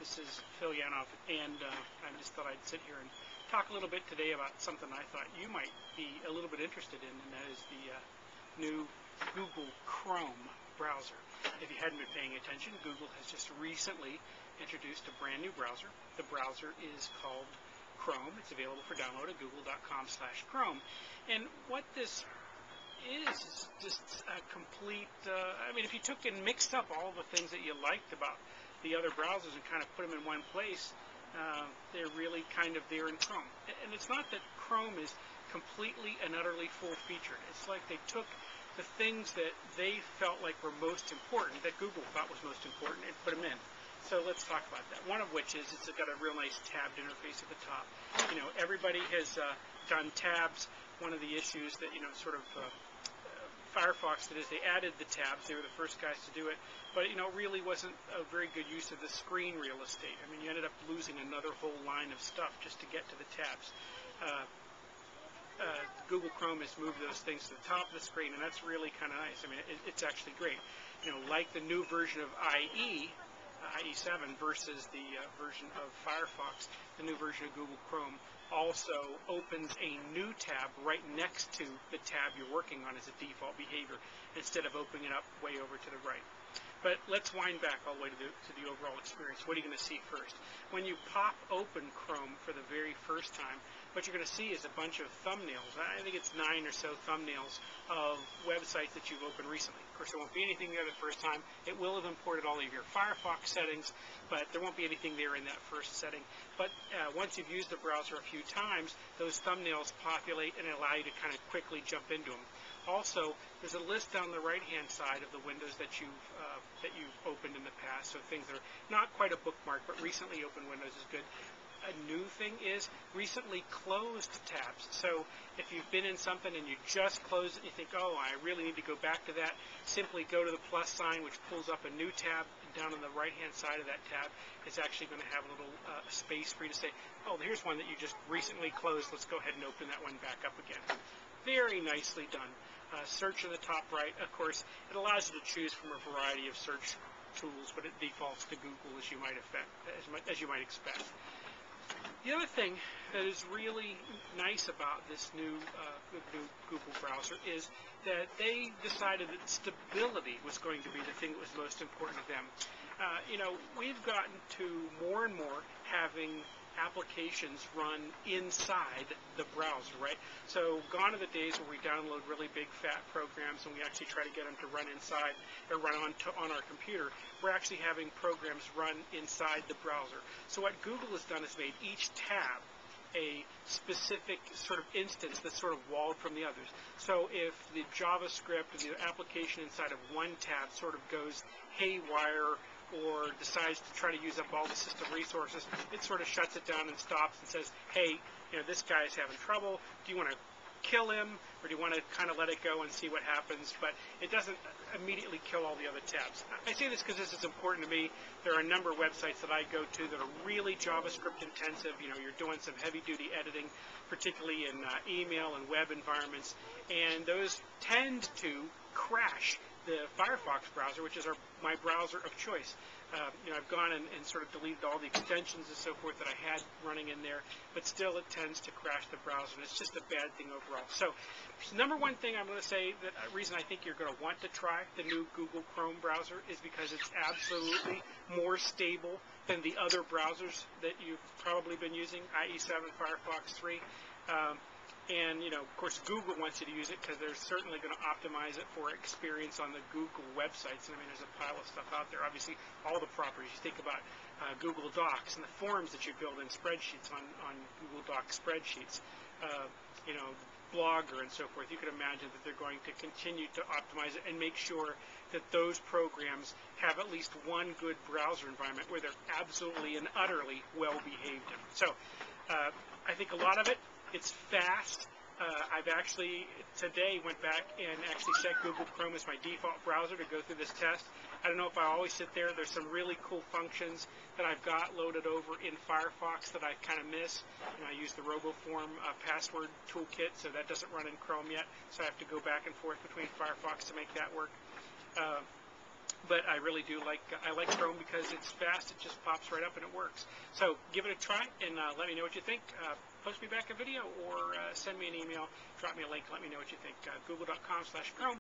This is Phil Yanov, and I just thought I'd sit here and talk a little bit today about something I thought you might be a little bit interested in, and that is the new Google Chrome browser. If you hadn't been paying attention, Google has just recently introduced a brand new browser. The browser is called Chrome. It's available for download at google.com/Chrome. And what this is just a complete, I mean, if you took and mixed up all the things that you liked about the other browsers and kind of put them in one place, they're really kind of there in Chrome. And it's not that Chrome is completely and utterly full-featured. It's like they took the things that they felt like were most important, that Google thought was most important, and put them in. So let's talk about that. One of which is it's got a real nice tabbed interface at the top. You know, everybody has done tabs. One of the issues that, you know, sort of Firefox did is they added the tabs. They were the first guys to do it, but you know, really wasn't a very good use of the screen real estate. I mean, you ended up losing another whole line of stuff just to get to the tabs. Google Chrome has moved those things to the top of the screen, and that's really kind of nice. I mean, it's actually great. You know, like the new version of IE7 versus the version of Firefox, the new version of Google Chrome also opens a new tab right next to the tab you're working on as a default behavior, instead of opening it up way over to the right. But let's wind back all the way to the overall experience. What are you going to see first? When you pop open Chrome for the very first time, what you're going to see is a bunch of thumbnails. I think it's 9 or so thumbnails of websites that you've opened recently. Of course, there won't be anything there the first time. It will have imported all of your Firefox settings, but there won't be anything there in that first setting. But once you've used the browser a few times, those thumbnails populate and allow you to kind of quickly jump into them. Also, there's a list down the right-hand side of the windows that you've opened in the past, so things that are not quite a bookmark, but recently opened windows is good. A new thing is recently closed tabs. So if you've been in something and you just closed it and you think, oh, I really need to go back to that, simply go to the plus sign, which pulls up a new tab, and down on the right-hand side of that tab is actually going to have a little space for you to say, oh, here's one that you just recently closed. Let's go ahead and open that one back up again. Very nicely done. Search in the top right. Of course, it allows you to choose from a variety of search tools, but it defaults to Google as you might expect. The other thing that is really nice about this new Google browser is that they decided that stability was going to be the thing that was most important to them. You know, we've gotten to more and more having applications run inside the browser, right? So gone are the days where we download really big fat programs and we actually try to get them to run inside or run on our computer. We're actually having programs run inside the browser. So what Google has done is made each tab a specific sort of instance that's sort of walled from the others. So if the JavaScript or the application inside of one tab sort of goes haywire or decides to try to use up all the system resources, it sort of shuts it down and stops and says, hey, you know, this guy's having trouble. Do you want to kill him, or do you want to kind of let it go and see what happens? But it doesn't immediately kill all the other tabs. I say this because this is important to me. There are a number of websites that I go to that are really JavaScript intensive. You know, you're doing some heavy-duty editing, particularly in email and web environments, and those tend to crash the Firefox browser, which is my browser of choice. You know, I've gone and sort of deleted all the extensions and so forth that I had running in there, but still it tends to crash the browser, and it's just a bad thing overall. So, number one thing I'm going to say, that reason I think you're going to want to try the new Google Chrome browser is because it's absolutely more stable than the other browsers that you've probably been using, IE7, Firefox 3. And, you know, of course, Google wants you to use it because they're certainly going to optimize it for experience on the Google websites. And I mean, there's a pile of stuff out there. Obviously, all the properties. You think about Google Docs and the forms that you build in spreadsheets on Google Docs spreadsheets. You know, Blogger and so forth. You can imagine that they're going to continue to optimize it and make sure that those programs have at least one good browser environment where they're absolutely and utterly well behaved in. So, I think a lot of it, it's fast. I've actually today went back and actually set Google Chrome as my default browser to go through this test. I don't know if I always sit there. There's some really cool functions that I've got loaded over in Firefox that I kind of miss. You know, I use the RoboForm password toolkit, so that doesn't run in Chrome yet. So I have to go back and forth between Firefox to make that work. but I really do like Chrome because it's fast. It just pops right up and it works. So give it a try and let me know what you think. Post me back a video or send me an email. Drop me a link. Let me know what you think. Google.com/Chrome.